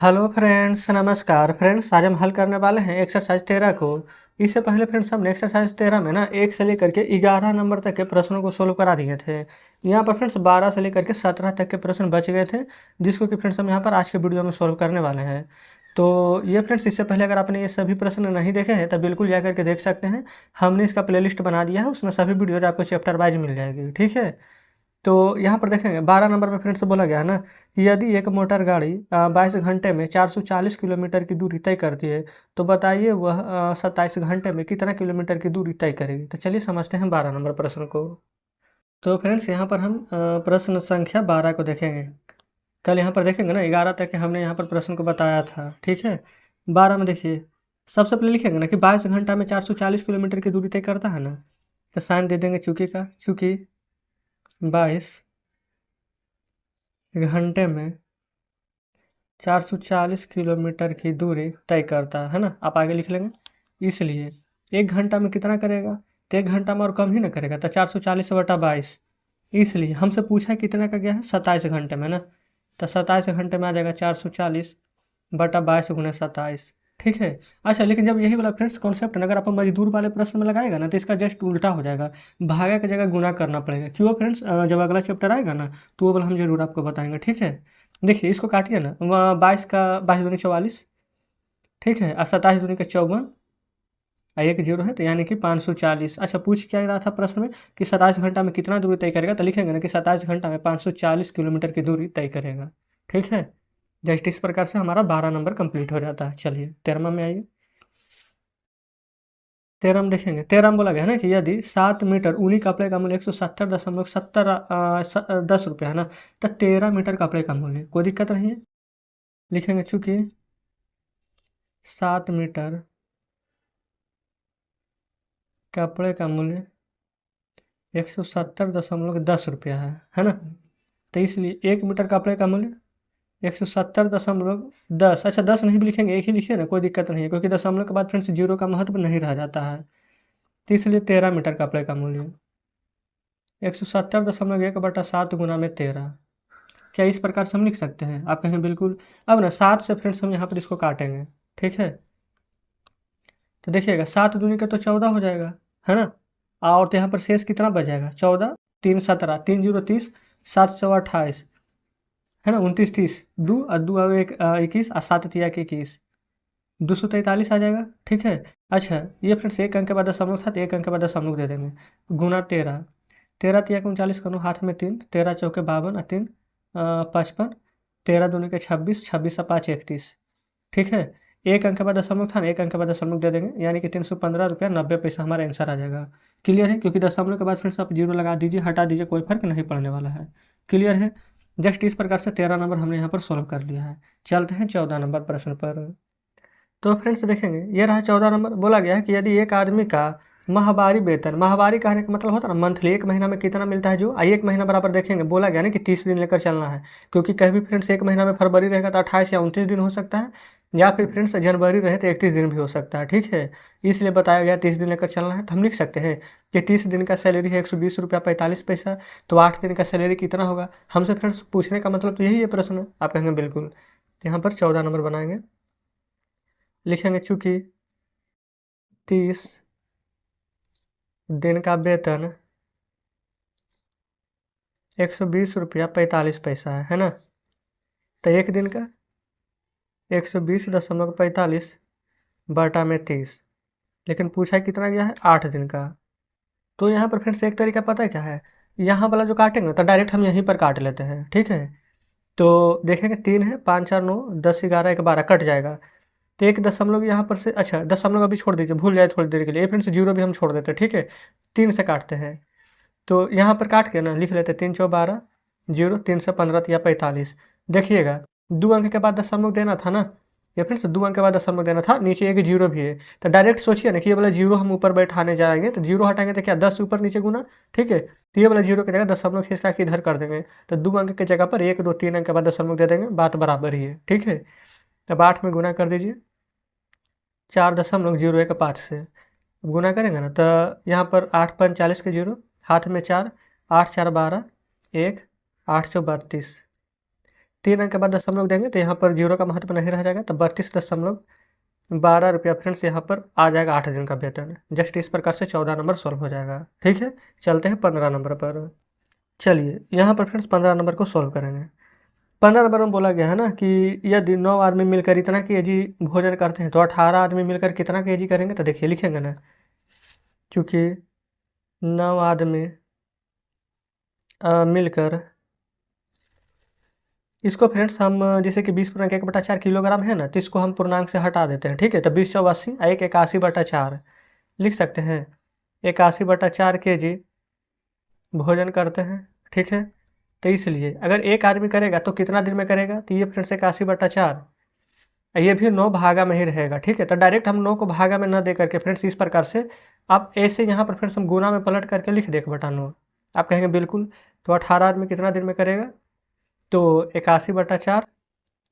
Hello friends, नमस्कार friends. आज हम हल करने वाले हैं एक्सरसाइज 13 को। इससे पहले फ्रेंड्स हमने एक्सरसाइज 13 में ना 1 से लेकर के 11 नंबर तक के प्रश्नों को सोल्व करा दिए थे। यहाँ पर फ्रेंड्स 12 से लेकर के 17 तक के प्रश्न बच गए थे, जिसको कि फ्रेंड्स हम यहाँ पर आज के वीडियो में सोल्व करने वाले हैं। तो ये फ्रेंड्स, इससे पहले अगर आपने ये सभी प्रश्न नहीं देखे हैं तो बिल्कुल जा करके देख सकते हैं। हमने इसका प्लेलिस्ट बना दिया है, उसमें सभी वीडियोज आपको चैप्टर वाइज मिल जाएगी, ठीक है। तो यहाँ पर देखेंगे 12 नंबर में फ्रेंड्स बोला गया है ना कि यदि एक मोटर गाड़ी 22 घंटे में 440 किलोमीटर की दूरी तय करती है, तो बताइए वह 27 घंटे में कितना किलोमीटर की दूरी तय करेगी। तो चलिए समझते हैं 12 नंबर प्रश्न को। तो फ्रेंड्स यहाँ पर हम प्रश्न संख्या 12 को देखेंगे। कल यहाँ पर देखेंगे ना 11 तक के हमने यहाँ पर प्रश्न को बताया था, ठीक है। 12 में देखिए, सबसे पहले लिखेंगे ना कि 22 घंटा में 440 किलोमीटर की दूरी तय करता है ना, तो साइन दे देंगे चूंकि का, चूंकि 22 घंटे में 440 किलोमीटर की दूरी तय करता है ना। आप आगे लिख लेंगे, इसलिए 1 घंटा में कितना करेगा, तो 1 घंटा में और कम ही ना करेगा, तो 440/22। इसलिए हमसे पूछा है कितना का गया है, 27 घंटे में ना, तो 27 घंटे में आ जाएगा 440/22 × 27, ठीक है। अच्छा, लेकिन जब यही वाला फ्रेंड्स कॉन्सेप्ट अगर आप मजदूर वाले प्रश्न में लगाएगा ना, तो इसका जस्ट उल्टा हो जाएगा, भागा की जगह गुना करना पड़ेगा। क्यों फ्रेंड्स, जब अगला चैप्टर आएगा ना तो वो वाला हम जरूर आपको बताएंगे, ठीक है। देखिए इसको काटिए ना, 22 का 22 दूनी 44, ठीक है, और 27 दूनी का 54, और एक जीरो है, तो यानी कि 540। अच्छा, पूछ क्या रहा था प्रश्न में कि 27 घंटा में कितना दूरी तय करेगा, तो लिखेंगे ना कि 27 घंटा में 540 किलोमीटर की दूरी तय करेगा, ठीक है। जस्ट इस प्रकार से हमारा 12 नंबर कंप्लीट हो जाता है। चलिए 13वां में आइए। 13 में देखेंगे, 13 में बोला गया है ना कि यदि 7 मीटर ऊनी कपड़े का मूल्य 170.70 10 रुपये है ना, तो 13 मीटर कपड़े का मूल्य, कोई दिक्कत नहीं है। लिखेंगे चूंकि 7 मीटर कपड़े का मूल्य 170.10 रुपया है ना। तो इसलिए 1 मीटर कपड़े का मूल्य 170.10। अच्छा, 10 नहीं भी लिखेंगे, एक ही लिखिए ना, कोई दिक्कत नहीं है, क्योंकि दशमलव के बाद फ्रेंड्स जीरो का महत्व नहीं रह जाता है। तो इसलिए 13 मीटर कपड़े का मूल्य 170.1/7 × 13। क्या इस प्रकार से हम लिख सकते हैं, आप कहेंगे बिल्कुल। अब ना 7 से फ्रेंड्स हम यहाँ पर इसको काटेंगे, ठीक है। तो देखिएगा 7 दूनी का तो 14 हो जाएगा, है ना। और तो यहाँ पर शेष कितना बच जाएगा, 14, 3 17, 3 0 30, 7 4 28, है ना, 29 30, 2 और 2 और 1 21, और 7 3 21, 243 आ जाएगा, ठीक है। अच्छा, ये फ्रेंड्स एक अंक के बाद दशमलव था, तो एक अंक के बाद दशमलव दे देंगे। गुना 13, 13 3 39 करो, हाथ में 3, 13 चौके 52 और 3 55, 13 दूनी के 26, 26 और 5 31, ठीक है। एक अंक के बाद दशमलव था ना, एक अंक के बाद दशमलव दे देंगे, यानी कि 315 रुपया 90 पैसा हमारा आंसर आ जाएगा। क्लियर है, क्योंकि दशमलव के बाद फ्रेंड्स आप जीरो लगा दीजिए, हटा दीजिए, कोई फर्क नहीं पड़ने वाला है। क्लियर है। जस्ट इस प्रकार से 13 नंबर हमने यहाँ पर सोल्व कर लिया है। चलते हैं 14 नंबर प्रश्न पर। तो फ्रेंड्स देखेंगे, ये रहा 14 नंबर। बोला गया है कि यदि एक आदमी का माहवारी वेतन, माहवारी कहने का मतलब होता है ना मंथली, एक महीना में कितना मिलता है, जो एक महीना बराबर देखेंगे, बोला गया ना कि 30 दिन लेकर चलना है। क्योंकि कभी फ्रेंड्स एक महीना में फरवरी रहेगा तो 28 या 29 दिन हो सकता है, या फिर फ्रेंड्स जनवरी रहे तो 31 दिन भी हो सकता है, ठीक है। इसलिए बताया गया 30 दिन लेकर चलना है। तो हम लिख सकते हैं कि 30 दिन का सैलरी है 120 रुपया 45 पैसा, तो 8 दिन का सैलरी कितना होगा। हमसे फ्रेंड्स पूछने का मतलब तो यही है प्रश्न, आप कहेंगे बिल्कुल। तो यहाँ पर 14 नंबर बनाएंगे, लिखेंगे चूंकि 30 दिन का वेतन 120 रुपया 45 पैसा है ना। तो एक दिन का 120.45 बटा में 30, लेकिन पूछा है कितना गया है, 8 दिन का। तो यहाँ पर फिर से एक तरीका पता है क्या है, यहाँ वाला जो काटेंगे तो डायरेक्ट हम यहीं पर काट लेते हैं, ठीक है। तो देखेंगे 3 है, 5 4 9 10 11 1 12 कट जाएगा। तो एक दशमलव यहाँ पर से, अच्छा दशमलव अभी छोड़ दीजिए, भूल जाए थोड़ी देर के लिए, फिर से जीरो भी हम छोड़ देते हैं, ठीक है। 3 से काटते हैं, तो यहाँ पर काट के ना लिख लेते 3 चौ 12, जीरो 3 से 15 या 45। देखिएगा 2 अंक के बाद दशमलव देना था ना, या फिर से 2 अंक के बाद दशमलव देना था, नीचे एक जीरो भी है। तो डायरेक्ट सोचिए ना कि ये वाला जीरो हम ऊपर बैठाने जाएंगे, तो जीरो हटाएंगे तो क्या 10 ऊपर नीचे गुना, ठीक है। तो ये वाला जीरो की जगह दशमलव खींच के इधर कर देंगे, तो 2 अंक की जगह पर 1 2 3 अंक के बाद दशमलव दे देंगे, बात बराबर ही है, ठीक है। अब 8 में गुना कर दीजिए 4.01 5 से गुना करेंगे ना, तो यहाँ पर 8 5 40 के जीरो, हाथ में 4, 8 4 12, 1, 8 चौ 32, 3 अंक के बाद दशमलव देंगे तो यहाँ पर जीरो का महत्व नहीं रह जाएगा, तो 32.12 रुपया फ्रेंड्स यहाँ पर आ जाएगा 8 दिन का वेतन। जस्ट इस प्रकार से 14 नंबर सॉल्व हो जाएगा। ठीक है, चलते हैं 15 नंबर पर। चलिए यहाँ पर फ्रेंड्स 15 नंबर को सॉल्व करेंगे। 15 नंबर में बोला गया है ना कि यदि 9 आदमी मिलकर इतना केजी भोजन करते हैं तो 18 आदमी मिलकर कितना केजी करेंगे। तो देखिए लिखेंगे ना, चूँकि 9 आदमी मिलकर, इसको फ्रेंड्स हम जैसे कि 20.1/4 किलोग्राम है ना, तो इसको हम पूर्णांक से हटा देते हैं। ठीक है, तो 20 चौक 80 एक 81/4 लिख सकते हैं। 81/4 केजी भोजन करते हैं। ठीक है, तो इसलिए अगर एक आदमी करेगा तो कितना दिन में करेगा, तो ये फ्रेंड्स 81/4, ये भी 9 भागा में ही रहेगा। ठीक है, तो डायरेक्ट हम 9 को भागा में न दे करके फ्रेंड्स इस प्रकार से आप ऐसे यहाँ पर फ्रेंड्स हम गुना में पलट करके लिख दे 1/9। आप कहेंगे बिल्कुल, तो 18 आदमी कितना दिन में करेगा, तो 81/4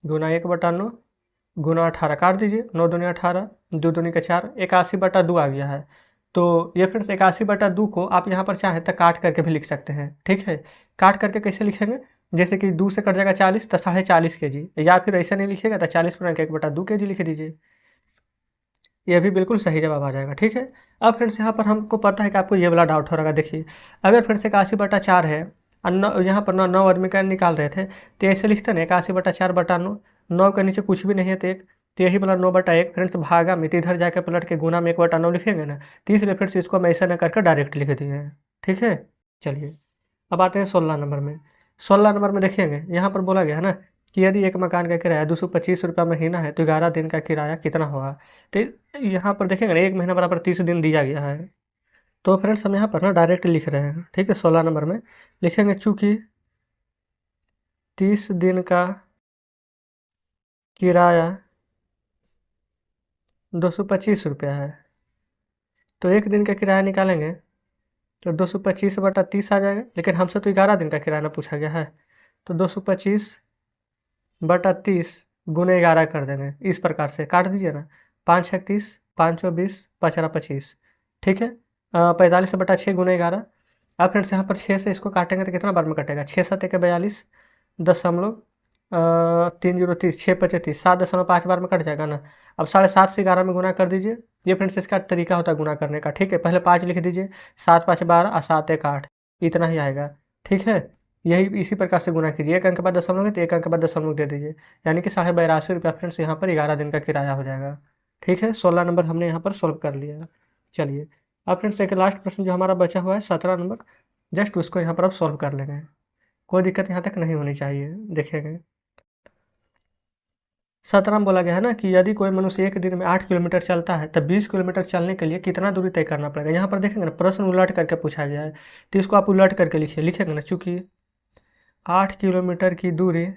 गुना 1/9 गुना 18 काट दीजिए, 9 दूनी 18, 2 दूनी का 4, 81/2 आ गया है। तो ये फ्रेंड्स 81/2 को आप यहाँ पर चाहें तो काट करके भी लिख सकते हैं। ठीक है, काट करके कैसे लिखेंगे, जैसे कि 2 से कट जाएगा 40 तो 40.5 केजी, या फिर ऐसा नहीं लिखिएगा तो 40.1/2 केजी लिख दीजिए, ये भी बिल्कुल सही जवाब आ जाएगा। ठीक है, अब फ्रेंड्स यहाँ पर हमको पता है कि आपको ये वाला डाउट हो रहा है। देखिए अगर फ्रेंड्स 81/4 है और यहाँ पर 9 आदमी का निकाल रहे थे, तो ऐसे लिखते ना 81/4/9, 9 के नीचे कुछ भी नहीं है तो एक, तो यही वाला 9/1 फ्रेंड्स भागा में, तो इधर जाकर पलट के गुना में 1/9 लिखेंगे ना, तो इसलिए फ्रेंड्स इसको हम ऐसा न करके डायरेक्ट लिख दिए हैं। ठीक है, चलिए अब आते हैं 16 नंबर में। 16 नंबर में देखिएगा यहाँ पर बोला गया है ना कि यदि एक मकान का किराया 225 रुपया महीना है तो 11 दिन का किराया कितना होगा। तो यहाँ पर देखेंगे ना, एक महीना बराबर 30 दिन दिया गया है, तो फ्रेंड्स हम यहाँ पर ना डायरेक्ट लिख रहे हैं। ठीक है, 16 नंबर में लिखेंगे चूँकि 30 दिन का किराया 225 रुपया है, तो एक दिन का किराया निकालेंगे तो 225/30 आ जाएगा, लेकिन हमसे तो 11 दिन का किराया पूछा गया है, तो 225/30 गुने 11 कर देंगे। इस प्रकार से काट दीजिए ना, 5 छक 30, 5 चौ 20, 5 25। ठीक है, 45/6 गुने 11। अब फ्रेंड्स यहाँ पर 6 से इसको काटेंगे तो कितना बार में कटेगा, 6 7 1 42, 3 0 30, 6 5 30, 7.5 बार में कट जाएगा ना। अब 7.5 से 11 में गुना कर दीजिए, ये फ्रेंड्स इसका तरीका होता है गुना करने का। ठीक है, पहले 5 लिख दीजिए, 7 5 12 और 7 1 8, इतना ही आएगा। ठीक है, यही इसी प्रकार से गुना कीजिए, एक अंक के बाद दशमलव है तो एक अंक के बाद दशमलव दे दीजिए, यानी कि 82.5 रुपया फ्रेंड्स यहाँ पर 11 दिन का किराया हो जाएगा। ठीक है, 16 नंबर हमने यहाँ पर सोल्व कर लिया। चलिए अब फ्रेंड्स एक लास्ट प्रश्न जो हमारा बचा हुआ है 17 नंबर, जस्ट उसको यहाँ पर अब सॉल्व कर लेंगे, कोई दिक्कत यहाँ तक नहीं होनी चाहिए। देखेंगे 17 में बोला गया है ना कि यदि कोई मनुष्य एक दिन में 8 किलोमीटर चलता है तब 20 किलोमीटर चलने के लिए कितना दूरी तय करना पड़ेगा। यहाँ पर देखेंगे ना, प्रश्न उलट करके पूछा गया है, तो इसको आप उलट करके लिखिए। लिखेंगे ना, चूँकि 8 किलोमीटर की दूरी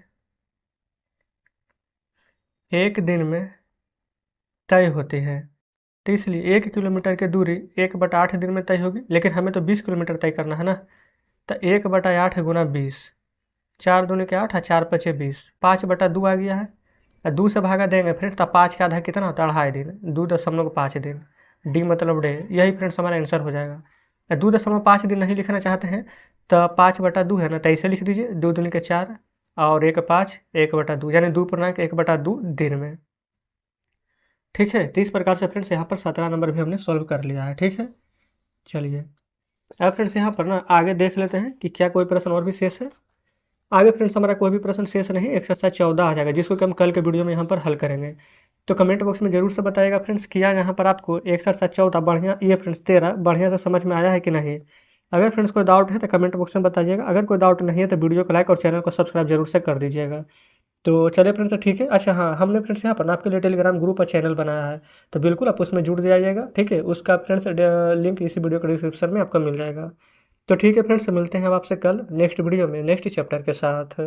एक दिन में तय होती है, तो इसलिए 1 किलोमीटर की दूरी 1/8 दिन में तय होगी, लेकिन हमें तो 20 किलोमीटर तय करना है ना, तो 1/8 गुना 20, 4 दूनी के 8 और 4 5 20, 5/2 आ गया है, और 2 से भागा देंगे फ्रेंड्स, तो 5 का आधा कितना होता है, 2.5 दिन, 2.5 दिन, डी मतलब डे, यही फ्रेंड्स हमारा आंसर हो जाएगा। 2.5 दिन नहीं लिखना चाहते हैं तो 5/2 है ना, तो ऐसे लिख दीजिए, 2 दूनी के 4 और 1 5, 1/2 यानी 2.1/2 दिन में। ठीक है, तो इस प्रकार से फ्रेंड्स यहाँ पर 17 नंबर भी हमने सॉल्व कर लिया है। ठीक है, चलिए अब फ्रेंड्स यहाँ पर ना आगे देख लेते हैं कि क्या कोई प्रश्न और भी शेष है। आगे फ्रेंड्स हमारा कोई भी प्रश्न शेष नहीं, एक्सरसाइज 14 आ जाएगा, जिसको कि हम कल के वीडियो में यहाँ पर हल करेंगे। तो कमेंट बॉक्स में जरूर से बताइएगा फ्रेंड्स किया यहाँ पर आपको एक्सरसाइज 14 बढ़िया, ये फ्रेंड्स 13 बढ़िया से समझ में आया है कि नहीं। अगर फ्रेंड्स कोई डाउट है तो कमेंट बॉक्स में बताइएगा, अगर कोई डाउट नहीं है तो वीडियो को लाइक और चैनल को सब्सक्राइब जरूर से कर दीजिएगा। तो चलिए फ्रेंड्स, ठीक है। अच्छा हाँ, हमने फ्रेंड्स यहाँ पर ना आपके लिए टेलीग्राम ग्रुप और चैनल बनाया है, तो बिल्कुल आप उसमें जुड़ जाइएगा। ठीक है, उसका फ्रेंड्स लिंक इसी वीडियो के डिस्क्रिप्शन में आपको मिल जाएगा। तो ठीक है फ्रेंड्स, मिलते हैं अब आपसे कल नेक्स्ट वीडियो में नेक्स्ट चैप्टर के साथ।